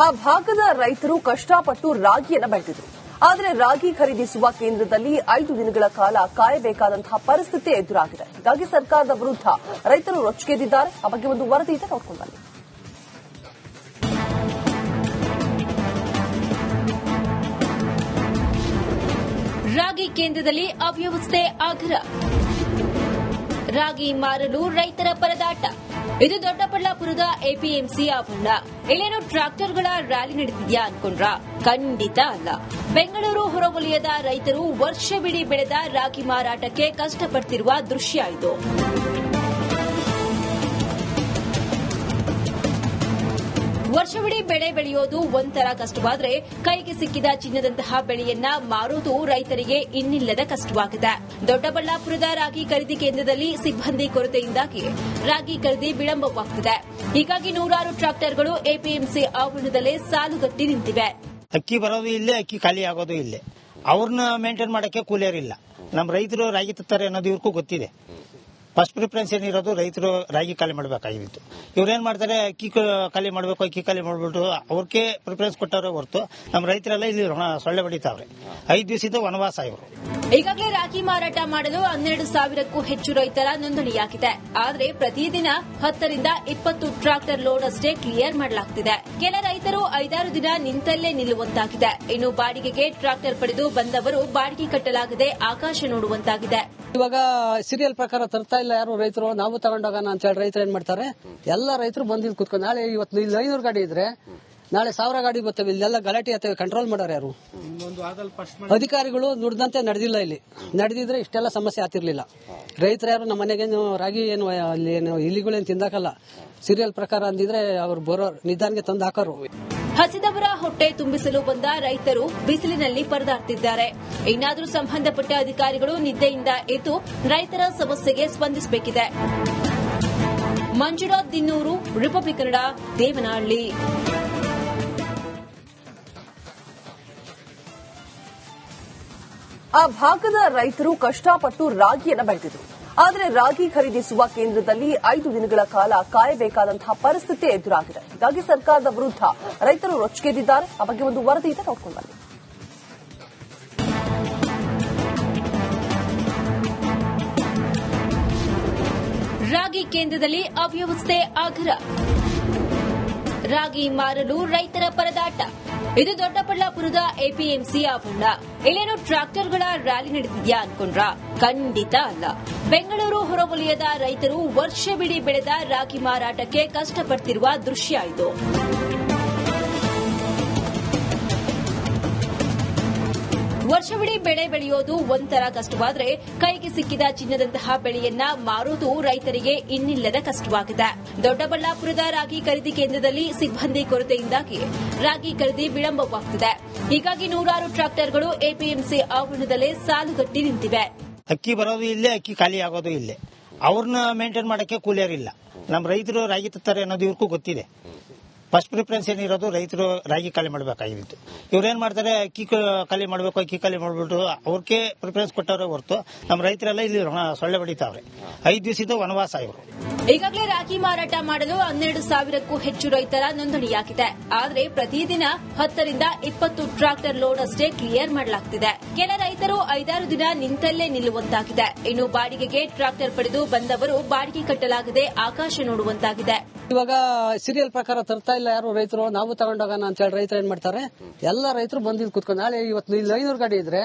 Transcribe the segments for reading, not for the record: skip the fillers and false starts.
ಆ ಭಾಗದ ರೈತರು ಕಷ್ಟಪಟ್ಟು ರಾಗಿಯನ್ನು ಬೆಳೆದಿದ್ರು. ಆದರೆ ರಾಗಿ ಖರೀದಿಸುವ ಕೇಂದ್ರದಲ್ಲಿ 5 ದಿನಗಳ ಕಾಲ ಕಾಯಬೇಕಾದಂತಹ ಪರಿಸ್ಥಿತಿ ಎದುರಾಗಿದೆ. ಹೀಗಾಗಿ ಸರ್ಕಾರದ ವಿರುದ್ಧ ರೈತರು ರೊಚ್ಚಿಗೆದ್ದಿದ್ದಾರೆ. ಆ ಬಗ್ಗೆ ಒಂದು ವರದಿ ಇದೆ, ನೋಡ್ಕೊಂಡು ಬನ್ನಿ. ರಾಗಿ ಕೇಂದ್ರದಲ್ಲಿ ಅವ್ಯವಸ್ಥೆ ಆಗರ. ರಾಗಿ ಮಾರಲು ರೈತರ ಪರದಾಟ. ಇದು ದೊಡ್ಡಬಳ್ಳಾಪುರದ ಎಪಿಎಂಸಿ ಆವರಣ. ಇಲ್ಲೇನು ಟ್ರಾಕ್ಟರ್ಗಳ ರ್ಯಾಲಿ ನಡೆದಿದ್ಯಾ ಅನ್ಕೊಂಡ್ರ? ಖಂಡಿತ ಅಲ್ಲ. ಬೆಂಗಳೂರು ಹೊರವಲಯದ ರೈತರು ವರ್ಷವಿಡೀ ಬೆಳೆದ ರಾಗಿ ಮಾರಾಟಕ್ಕೆ ಕಷ್ಟಪಡ್ತಿರುವ ದೃಶ್ಯ ಇದು. ವರ್ಷವಿಡೀ ಬೆಳೆ ಬೆಳೆಯೋದು ಒಂಥರ ಕಷ್ಟವಾದ್ರೆ, ಕೈಗೆ ಸಿಕ್ಕಿದ ಚಿನ್ನದಂತಹ ಬೆಳೆಯನ್ನ ಮಾರೋದು ರೈತರಿಗೆ ಇನ್ನಿಲ್ಲದ ಕಷ್ಟವಾಗಿದೆ. ದೊಡ್ಡಬಳ್ಳಾಪುರದ ರಾಗಿ ಖರೀದಿ ಕೇಂದ್ರದಲ್ಲಿ ಸಿಬ್ಬಂದಿ ಕೊರತೆಯಿಂದಾಗಿ ರಾಗಿ ಖರೀದಿ ವಿಳಂಬವಾಗುತ್ತಿದೆ. ಹೀಗಾಗಿ ನೂರಾರು ಟ್ರಾಕ್ಟರ್ಗಳು ಎಪಿಎಂಸಿ ಆವರಣದಲ್ಲೇ ಸಾಲುಗಟ್ಟಿ ನಿಂತಿವೆ. ಅಕ್ಕಿ ಬರೋದು ಇಲ್ಲೇ, ಅಕ್ಕಿ ಖಾಲಿ ಆಗೋದು ಇಲ್ಲೇ. ಅವ್ರನ್ನ ಮೇಂಟೈನ್ ಮಾಡಕ್ಕೆ ಕೂಲಿಯರ್ ಇಲ್ಲ. ನಮ್ಮ ರೈತರು ರಾಗಿ ತತ್ತಾರೆ ಅನ್ನೋದು ಇವ್ರಿಗೂ ಗೊತ್ತಿದೆ. ಫಸ್ಟ್ ಪ್ರಿಫರೆನ್ಸ್ ಏನಿರೋದು ರೈತರು ರಾಗಿ ಖಾಲಿ ಮಾಡಬೇಕಾಗಿತ್ತು. ಇವ್ರೇನ್ ಮಾಡ್ತಾರೆ, ಅಕ್ಕಿ ಖಾಲಿ ಮಾಡಬೇಕು, ಅಕ್ಕಿ ಖಾಲಿ ಮಾಡ್ಬಿಟ್ಟು ಅವ್ರಿಗೆ ಪ್ರಿಫರೆನ್ಸ್ ಕೊಟ್ಟವ್ರೆ ಹೊರತು ನಮ್ಮ ರೈತರೆಲ್ಲ ಇಲ್ಲಿ ಸೊಳ್ಳೆ ಬಡಿತಾವ್ರೆ. 5 ದಿವಸದ ವನವಾಸ ಇವರು. ಈಗಾಗಲೇ ರಾಗಿ ಮಾರಾಟ ಮಾಡಲು 12,000ಕ್ಕೂ ಹೆಚ್ಚು ರೈತರ ನೋಂದಣಿಯಾಗಿದೆ. ಆದರೆ ಪ್ರತಿದಿನ 10 ರಿಂದ 20 ಟ್ರಾಕ್ಟರ್ ಲೋಡ್ ಅಷ್ಟೇ ಕ್ಲಿಯರ್ ಮಾಡಲಾಗುತ್ತಿದೆ. ಕೆಲ ರೈತರು 5-6 ದಿನ ನಿಂತಲ್ಲೇ ನಿಲ್ಲುವಂತಾಗಿದೆ. ಇನ್ನು ಬಾಡಿಗೆಗೆ ಟ್ರಾಕ್ಟರ್ ಪಡೆದು ಬಂದವರು ಬಾಡಿಗೆ ಕಟ್ಟಲಾಗದೆ ಆಕಾಶ ನೋಡುವಂತಾಗಿದೆ. ಇವಾಗ ಸೀರಿಯಲ್ ಪ್ರಕಾರ ತರ್ತಾ ಇಲ್ಲ ಯಾರು ರೈತರು. ನಾವು ತಗೊಂಡೋಗೋಣ ಅಂತ ಹೇಳಿ ರೈತರು ಏನ್ ಮಾಡ್ತಾರೆ, ಎಲ್ಲ ರೈತರು ಬಂದು ಕುತ್ಕೊಂಡು ನಾಳೆ ಇವತ್ತು ಇಲ್ಲಿ 500 ಗಾಡಿ ಇದ್ರೆ ನಾಳೆ 1000 ಗಾಡಿ ಬರ್ತವೆ. ಇಲ್ಲೆಲ್ಲ ಗಲಾಟೆ ಆತವೆ. ಕಂಟ್ರೋಲ್ ಮಾಡೋರು ಯಾರು? ಅಧಿಕಾರಿಗಳು ನುಡಿದಂತೆ ನಡೆದಿಲ್ಲ. ಇಲ್ಲಿ ನಡೆದಿದ್ರೆ ಇಷ್ಟೆಲ್ಲ ಸಮಸ್ಯೆ ಆಗ್ತಿರ್ಲಿಲ್ಲ. ರೈತರು ಯಾರು ನಮ್ಮ ಮನೆಗೇನು ರಾಗಿ ಏನು ಅಲ್ಲಿ ಏನು ಇಲಿಗಳೇನು ತಿಂದಾಕಲ್ಲ. ಸೀರಿಯಲ್ ಪ್ರಕಾರ ಅಂದಿದ್ರೆ ಅವ್ರು ಬರೋರು ನಿಧಾನಕ್ಕೆ ತಂದು ಹಾಕೋರು. ಹಸಿದವರ ಹೊಟ್ಟೆ ತುಂಬಿಸಲು ಬಂದ ರೈತರು ಬಿಸಿಲಿನಲ್ಲಿ ಪರದಾಡ್ತಿದ್ದಾರೆ. ಇನ್ನಾದರೂ ಸಂಬಂಧಪಟ್ಟ ಅಧಿಕಾರಿಗಳು ನಿದ್ದೆಯಿಂದ ಎದ್ದು ರೈತರ ಸಮಸ್ಯೆಗೆ ಸ್ಪಂದಿಸಬೇಕಿದೆ. ಮಂಜುನಾಥ್ ದಿನ್ನೂರು, ರಿಪಬ್ಲಿಕ್ ಕನ್ನಡ, ದೇವನಹಳ್ಳಿ. ಆ ಭಾಗದ ರೈತರು ಕಷ್ಟಪಟ್ಟು ರಾಗಿಯನ್ನು ಬೆಳೆದಿದ್ರು. ಆದರೆ ರಾಗಿ ಖರೀದಿಸುವ ಕೇಂದ್ರದಲ್ಲಿ 5 ದಿನಗಳ ಕಾಲ ಕಾಯಬೇಕಾದಂತಹ ಪರಿಸ್ಥಿತಿ ಎದುರಾಗಿದೆ. ಹೀಗಾಗಿ ಸರ್ಕಾರದ ವಿರುದ್ಧ ರೈತರು ರೊಚ್ಚಿಗೆದ್ದಿದ್ದಾರೆ. ಆ ಬಗ್ಗೆ ಒಂದು ವರದಿ ಇದೆ, ನೋಡ್ಕೊಂಡು ಬನ್ನಿ. ರಾಗಿ ಕೇಂದ್ರದಲ್ಲಿ ಅವ್ಯವಸ್ಥೆ ಆಗರ. ರಾಗಿ ಮಾರಲು ರೈತರ ಪರದಾಟ. ಇದು ದೊಡ್ಡಬಳ್ಳಾಪುರದ ಎಪಿಎಂಸಿ ಆವರಣ. ಇಲ್ಲೇನು ಟ್ರಾಕ್ಟರ್ಗಳ ರ್ಯಾಲಿ ನಡೆದಿದ್ಯಾ ಅನ್ಕೊಂಡ್ರ? ಖಂಡಿತ ಅಲ್ಲ. ಬೆಂಗಳೂರು ಹೊರವಲಯದ ರೈತರು ವರ್ಷವಿಡೀ ಬೆಳೆದ ರಾಗಿ ಮಾರಾಟಕ್ಕೆ ಕಷ್ಟಪಡ್ತಿರುವ ದೃಶ್ಯ ಇದು. ವರ್ಷವಿಡೀ ಬೆಳೆ ಬೆಳೆಯೋದು ಒಂಥರ ಕಷ್ಟವಾದ್ರೆ, ಕೈಗೆ ಸಿಕ್ಕಿದ ಚಿನ್ನದಂತಹ ಬೆಳೆಯನ್ನ ಮಾರೋದು ರೈತರಿಗೆ ಇನ್ನಿಲ್ಲದ ಕಷ್ಟವಾಗಿದೆ. ದೊಡ್ಡಬಳ್ಳಾಪುರದ ರಾಗಿ ಖರೀದಿ ಕೇಂದ್ರದಲ್ಲಿ ಸಿಬ್ಬಂದಿ ಕೊರತೆಯಿಂದಾಗಿ ರಾಗಿ ಖರೀದಿ ವಿಳಂಬವಾಗುತ್ತಿದೆ. ಹೀಗಾಗಿ ನೂರಾರು ಟ್ರಾಕ್ಟರ್ಗಳು ಎಪಿಎಂಸಿ ಆವರಣದಲ್ಲೇ ಸಾಲುಗಟ್ಟಿ ನಿಂತಿವೆ. ಅಕ್ಕಿ ಬರೋದು ಇಲ್ಲೇ, ಅಕ್ಕಿ ಖಾಲಿ ಆಗೋದು ಇಲ್ಲೇ. ಅವ್ರನ್ನ ಮೇಂಟೈನ್ ಮಾಡಕ್ಕೆ ಕೂಲಿಯರ್ ಇಲ್ಲ. ನಮ್ಮ ರೈತರು ರಾಗಿ ತತ್ತಾರೆ ಅನ್ನೋದು ಇವ್ರಿಗೂ ಗೊತ್ತಿದೆ. ಫಸ್ಟ್ ಪ್ರಿಫರೆನ್ಸ್ ಏನಿರೋದು ರೈತರು ರಾಗಿ ಖಾಲಿ ಮಾಡಬೇಕಾಗಿತ್ತು. ಇವ್ರೇನ್ ಮಾಡ್ತಾರೆ, ಅಕ್ಕಿ ಖಾಲಿ ಮಾಡಬೇಕು, ಅಕ್ಕಿ ಖಾಲಿ ಮಾಡ್ಬಿಟ್ಟು ಅವ್ರಿಗೆ ಪ್ರಿಫರೆನ್ಸ್ ಕೊಟ್ಟವ್ರೆ ಹೊರತು ನಮ್ಮ ರೈತರೆಲ್ಲ ಇಲ್ಲಿ ಸೊಳ್ಳೆ ಬಡಿತಾವ್ರೆ. 5 ದಿವಸದ ವನವಾಸ ಇವರು. ಈಗಾಗಲೇ ರಾಗಿ ಮಾರಾಟ ಮಾಡಲು 12,000ಕ್ಕೂ ಹೆಚ್ಚು ರೈತರ ನೋಂದಣಿಯಾಗಿದೆ. ಆದರೆ ಪ್ರತಿದಿನ 10 ರಿಂದ 20 ಟ್ರಾಕ್ಟರ್ ಲೋಡ್ ಅಷ್ಟೇ ಕ್ಲಿಯರ್ ಮಾಡಲಾಗುತ್ತಿದೆ. ಕೆಲ ರೈತರು 5-6 ದಿನ ನಿಂತಲ್ಲೇ ನಿಲ್ಲುವಂತಾಗಿದೆ. ಇನ್ನು ಬಾಡಿಗೆಗೆ ಟ್ರಾಕ್ಟರ್ ಪಡೆದು ಬಂದವರು ಬಾಡಿಗೆ ಕಟ್ಟಲಾಗದೆ ಆಕಾಶ ನೋಡುವಂತಾಗಿದೆ. ಇವಾಗ ಸೀರಿಯಲ್ ಪ್ರಕಾರ ತರ್ತಾ ಇಲ್ಲ ಯಾರು ರೈತರು. ನಾವು ತಗೊಂಡೋಗೋಣ ಅಂತ ಹೇಳಿ ರೈತರು ಏನ್ ಮಾಡ್ತಾರೆ, ಎಲ್ಲ ರೈತರು ಬಂದು ಕುತ್ಕೊಂಡು ನಾಳೆ ಇವತ್ತು ಇಲ್ಲಿ 500 ಗಾಡಿ ಇದ್ರೆ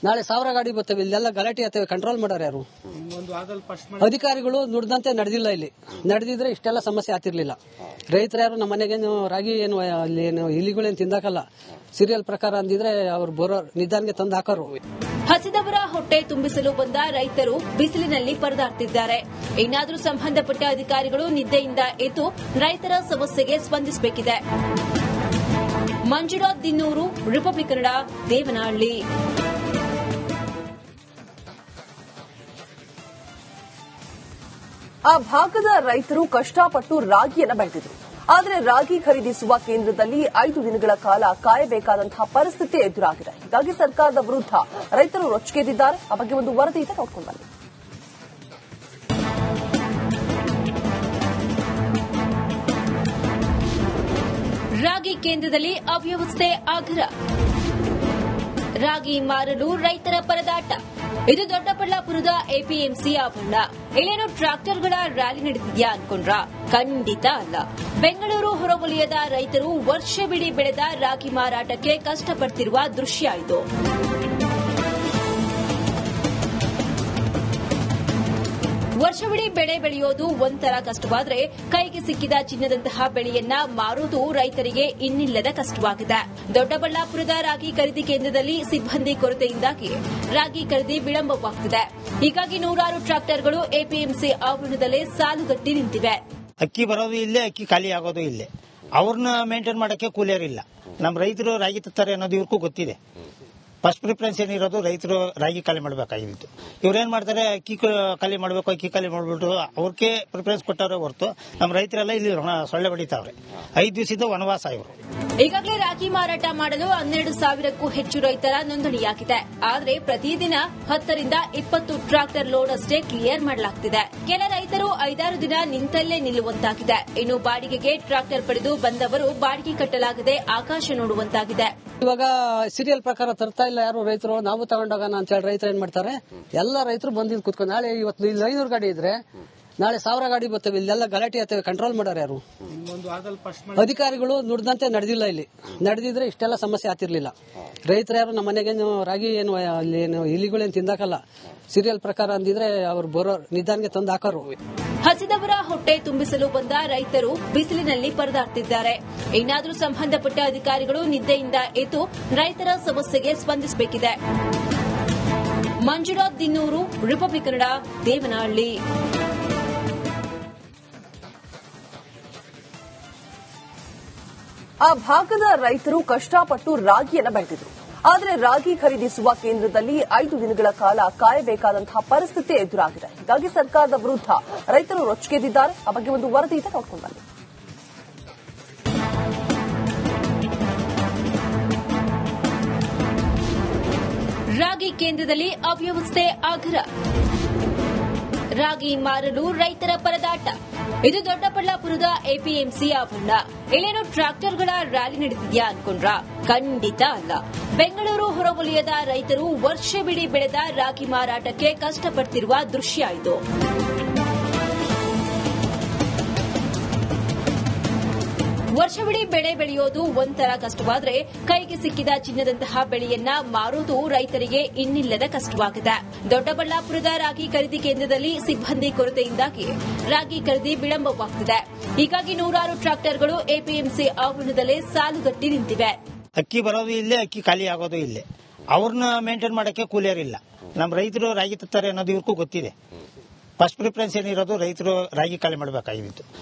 ನಾಳೆ 1000 ಗಾಡಿ ಬರ್ತವೆ. ಇಲ್ಲೆಲ್ಲ ಗಲಾಟೆ ಆತವೆ. ಕಂಟ್ರೋಲ್ ಮಾಡೋರು ಯಾರು? ಅಧಿಕಾರಿಗಳು ನುಡಿದಂತೆ ನಡೆದಿಲ್ಲ. ಇಲ್ಲಿ ನಡೆದಿದ್ರೆ ಇಷ್ಟೆಲ್ಲ ಸಮಸ್ಯೆ ಆಗ್ತಿರ್ಲಿಲ್ಲ. ರೈತರು ಯಾರು ನಮ್ಮ ಮನೆಗೇನು ರಾಗಿ ಏನು ಅಲ್ಲಿ ಏನು ಇಲಿಗಳೇನು ತಿಂದಾಕಲ್ಲ. ಸೀರಿಯಲ್ ಪ್ರಕಾರ ಅಂದಿದ್ರೆ ಅವ್ರು ಬರೋರು ನಿಧಾನಕ್ಕೆ ತಂದು ಹಾಕೋರು. ಹಸಿದವರ ಹೊಟ್ಟೆ ತುಂಬಿಸಲು ಬಂದ ರೈತರು ಬಿಸಿಲಿನಲ್ಲಿ ಪರದಾಡ್ತಿದ್ದಾರೆ. ಇನ್ನಾದರೂ ಸಂಬಂಧಪಟ್ಟ ಅಧಿಕಾರಿಗಳು ನಿದ್ದೆಯಿಂದ ಎದ್ದು ರೈತರ ಸಮಸ್ಯೆಗೆ ಸ್ಪಂದಿಸಬೇಕಿದೆ. ಮಂಜುನಾಥ್ ದಿನ್ನೂರು, ರಿಪಬ್ಲಿಕ್ ಕನ್ನಡ, ದೇವನಹಳ್ಳಿ. ಆ ಭಾಗದ ರೈತರು ಕಷ್ಟಪಟ್ಟು ರಾಗಿಯನ್ನು ಬೆಳೆದಿದ್ರು. ಆದರೆ ರಾಗಿ ಖರೀದಿಸುವ ಕೇಂದ್ರದಲ್ಲಿ 5 ದಿನಗಳ ಕಾಲ ಕಾಯಬೇಕಾದಂತಹ ಪರಿಸ್ಥಿತಿ ಎದುರಾಗಿದೆ. ಹೀಗಾಗಿ ಸರ್ಕಾರದ ವಿರುದ್ಧ ರೈತರು ರೊಚ್ಚಿಗೆದ್ದಿದ್ದಾರೆ. ಆ ಬಗ್ಗೆ ಒಂದು ವರದಿ ಇದೆ, ನೋಡ್ಕೊಂಡು ಬನ್ನಿ. ರಾಗಿ ಕೇಂದ್ರದಲ್ಲಿ ಅವ್ಯವಸ್ಥೆ ಆಗ್ರಹ. ರಾಗಿ ಮಾರಲು ರೈತರ ಪರದಾಟ. ಇದು ದೊಡ್ಡಬಳ್ಳಾಪುರದ ಎಪಿಎಂಸಿ ಆವರಣ. ಇಲ್ಲೇನು ಟ್ರಾಕ್ಟರ್ಗಳ ರ್ಯಾಲಿ ನಡೆದಿದ್ಯಾ ಅನ್ಕೊಂಡ್ರ? ಖಂಡಿತ ಅಲ್ಲ. ಬೆಂಗಳೂರು ಹೊರವಲಯದ ರೈತರು ವರ್ಷವಿಡೀ ಬೆಳೆದ ರಾಗಿ ಮಾರಾಟಕ್ಕೆ ಕಷ್ಟಪಡ್ತಿರುವ ದೃಶ್ಯ ಇದು. ವರ್ಷವಿಡೀ ಬೆಳೆ ಬೆಳೆಯೋದು ಒಂಥರ ಕಷ್ಟವಾದ್ರೆ ಕೈಗೆ ಸಿಕ್ಕಿದ ಚಿನ್ನದಂತಹ ಬೆಳೆಯನ್ನ ಮಾರುವುದು ರೈತರಿಗೆ ಇನ್ನಿಲ್ಲದ ಕಷ್ಟವಾಗಿದೆ. ದೊಡ್ಡಬಳ್ಳಾಪುರದ ರಾಗಿ ಖರೀದಿ ಕೇಂದ್ರದಲ್ಲಿ ಸಿಬ್ಬಂದಿ ಕೊರತೆಯಿಂದಾಗಿ ರಾಗಿ ಖರೀದಿ ವಿಳಂಬವಾಗುತ್ತಿದೆ. ಹೀಗಾಗಿ ನೂರಾರು ಟ್ರಾಕ್ಟರ್ಗಳು ಎಪಿಎಂಸಿ ಆವರಣದಲ್ಲೇ ಸಾಲುಗಟ್ಟಿ ನಿಂತಿವೆ. ಅಕ್ಕಿ ಬರೋದು ಇಲ್ಲೇ, ಅಕ್ಕಿ ಖಾಲಿ ಆಗೋದು ಇಲ್ಲೇ. ಅವ್ರನ್ನ ಮೇಂಟೈನ್ ಮಾಡಕ್ಕೆ ಕೂಲಿಯರಿಲ್ಲ. ನಮ್ಮ ರೈತರು ರಾಗಿ ತತ್ತಾರೆ ಅನ್ನೋದು ಇವ್ರಿಗೂ ಗೊತ್ತಿದೆ. ಫಸ್ಟ್ ಪ್ರಿಫರೆನ್ಸ್ ಏನಿರೋದು ರೈತರು ರಾಗಿ ಖಾಲಿ ಮಾಡಬೇಕಾಗಿತ್ತು. ಇವ್ರೇನ್ ಮಾಡ್ತಾರೆ, ಅಕ್ಕಿ ಖಾಲಿ ಮಾಡಬೇಕು, ಅಕ್ಕಿ ಖಾಲಿ ಮಾಡ್ಬಿಟ್ಟು ಅವ್ರಿಗೆ ಪ್ರಿಫರೆನ್ಸ್ ಕೊಟ್ಟವ್ರೆ ಹೊರತು ನಮ್ಮ ರೈತರೆಲ್ಲ ಇಲ್ಲಿ ಸೊಳ್ಳೆ ಬಡಿತಾವ್ರೆ. 5 ದಿವಸದ ವನವಾಸ ಇವರು. ಈಗಾಗಲೇ ರಾಗಿ ಮಾರಾಟ ಮಾಡಲು 12,000ಕ್ಕೂ ಹೆಚ್ಚು ರೈತರ ನೋಂದಣಿಯಾಗಿದೆ. ಆದರೆ ಪ್ರತಿದಿನ 10 ರಿಂದ 20 ಟ್ರಾಕ್ಟರ್ ಲೋಡ್ ಅಷ್ಟೇ ಕ್ಲಿಯರ್ ಮಾಡಲಾಗುತ್ತಿದೆ. ಕೆಲ ರೈತರು 5-6 ದಿನ ನಿಂತಲ್ಲೇ ನಿಲ್ಲುವಂತಾಗಿದೆ. ಇನ್ನು ಬಾಡಿಗೆಗೆ ಟ್ರಾಕ್ಟರ್ ಪಡೆದು ಬಂದವರು ಬಾಡಿಗೆ ಕಟ್ಟಲಾಗದೆ ಆಕಾಶ ನೋಡುವಂತಾಗಿದೆ. ಇವಾಗ ಸೀರಿಯಲ್ ಪ್ರಕಾರ ತರ್ತಾ ಇಲ್ಲ ಯಾರು ರೈತರು. ನಾವು ತಗೊಂಡೋಗೋಣ ಅಂತ ಹೇಳಿ ರೈತರು ಏನ್ ಮಾಡ್ತಾರೆ, ಎಲ್ಲ ರೈತರು ಬಂದಿದ್ದು ಕುತ್ಕೊಂಡು ನಾಳೆ ಇವತ್ತು ಇಲ್ಲಿ 500 ಗಾಡಿ ಇದ್ರೆ ನಾಳೆ 1000 ಗಾಡಿ ಬರ್ತವೆ. ಇಲ್ಲೆಲ್ಲ ಗಲಾಟೆ ಆಗ್ತವೆ. ಕಂಟ್ರೋಲ್ ಮಾಡೋರು ಯಾರು? ಅಧಿಕಾರಿಗಳು ನುಡಿದಂತೆ ನಡೆದಿಲ್ಲ. ಇಲ್ಲಿ ನಡೆದಿದ್ರೆ ಇಷ್ಟೆಲ್ಲ ಸಮಸ್ಯೆ ಆಗ್ತಿರ್ಲಿಲ್ಲ. ರೈತರು ಯಾರು ನಮ್ಮ ಮನೆಗೇನು ರಾಗಿ ಏನು ಅಲ್ಲಿ ಏನು ಇಲಿಗಳೇನು ತಿಂದಾಕಲ್ಲ. ಸೀರಿಯಲ್ ಪ್ರಕಾರ ಅಂದಿದ್ರೆ ಅವ್ರು ಬರೋ ನಿಧಾನಕ್ಕೆ ತಂದು ಹಾಕೋರು. ಹಸಿದವರ ಹೊಟ್ಟೆ ತುಂಬಿಸಲು ಬಂದ ರೈತರು ಬಿಸಿಲಿನಲ್ಲಿ ಪರದಾಡ್ತಿದ್ದಾರೆ. ಇನ್ನಾದರೂ ಸಂಬಂಧಪಟ್ಟ ಅಧಿಕಾರಿಗಳು ನಿದ್ದೆಯಿಂದ ಎದ್ದು ರೈತರ ಸಮಸ್ಯೆಗೆ ಸ್ಪಂದಿಸಬೇಕಿದೆ. ಮಂಜುನಾಥ್ ದಿನ್ನೂರು, ರಿಪಬ್ಲಿಕ್ ಕನ್ನಡ, ದೇವನಹಳ್ಳಿ. ಆ ಭಾಗದ ರೈತರು ಕಷ್ಟಪಟ್ಟು ರಾಗಿಯನ್ನ ಬೆಳೆದಿದ್ರು. ಆದರೆ ರಾಗಿ ಖರೀದಿಸುವ ಕೇಂದ್ರದಲ್ಲಿ 5 ದಿನಗಳ ಕಾಲ ಕಾಯಬೇಕಾದಂತಹ ಪರಿಸ್ಥಿತಿ ಎದುರಾಗಿದೆ. ಹೀಗಾಗಿ ಸರ್ಕಾರದ ವಿರುದ್ಧ ರೈತರು ರೊಚ್ಚಿಗೆದ್ದಿದ್ದಾರೆ. ಆ ಬಗ್ಗೆ ಒಂದು ವರದಿ ಇದೆ, ನೋಡ್ಕೊಂಡು ಬನ್ನಿ. ರಾಗಿ ಕೇಂದ್ರದಲ್ಲಿ ಅವ್ಯವಸ್ಥೆ ಆಗ್ರಹ. ರಾಗಿ ಮಾರಲು ರೈತರ ಪರದಾಟ. ಇದು ದೊಡ್ಡಬಳ್ಳಾಪುರದ ಎಪಿಎಂಸಿ ಆವರಣ. ಇಲ್ಲೇನು ಟ್ರಾಕ್ಟರ್ಗಳ ರ್ಯಾಲಿ ನಡೆದಿದ್ಯಾ ಅನ್ಕೊಂಡ್ರ? ಖಂಡಿತ ಅಲ್ಲ. ಬೆಂಗಳೂರು ಹೊರವಲಯದ ರೈತರು ವರ್ಷವಿಡೀ ಬೆಳೆದ ರಾಗಿ ಮಾರಾಟಕ್ಕೆ ಕಷ್ಟಪಡ್ತಿರುವ ದೃಶ್ಯ ಇದು. ವರ್ಷವಿಡೀ ಬೆಳೆ ಬೆಳೆಯೋದು ಒಂಥರ ಕಷ್ಟವಾದ್ರೆ ಕೈಗೆ ಸಿಕ್ಕಿದ ಚಿನ್ನದಂತಹ ಬೆಳೆಯನ್ನ ಮಾರುವುದು ರೈತರಿಗೆ ಇನ್ನಿಲ್ಲದ ಕಷ್ಟವಾಗಿದೆ. ದೊಡ್ಡಬಳ್ಳಾಪುರದ ರಾಗಿ ಖರೀದಿ ಕೇಂದ್ರದಲ್ಲಿ ಸಿಬ್ಬಂದಿ ಕೊರತೆಯಿಂದಾಗಿ ರಾಗಿ ಖರೀದಿ ವಿಳಂಬವಾಗುತ್ತಿದೆ. ಹೀಗಾಗಿ ನೂರಾರು ಟ್ರಾಕ್ಟರ್ಗಳು ಎಪಿಎಂಸಿ ಆವರಣದಲ್ಲೇ ಸಾಲುಗಟ್ಟಿ ನಿಂತಿವೆ. ಅಕ್ಕಿ ಬರೋದು ಇಲ್ಲೇ, ಅಕ್ಕಿ ಖಾಲಿ ಆಗೋದು ಇಲ್ಲೇ. ಅವ್ರನ್ನ ಮೇಂಟೈನ್ ಮಾಡಕ್ಕೆ ಕೂಲಿಯರಿಲ್ಲ. ನಮ್ಮ ರೈತರು ರಾಗಿ ತತ್ತಾರೆ ಅನ್ನೋದು ಇವ್ರಿಗೂ ಗೊತ್ತಿದೆ. ಫಸ್ಟ್ ಪ್ರಿಫರೆನ್ಸ್ ಏನಿರೋದು ರೈತರು ರಾಗಿ ಖಾಲಿ ಮಾಡಬೇಕಾಗಿತ್ತು.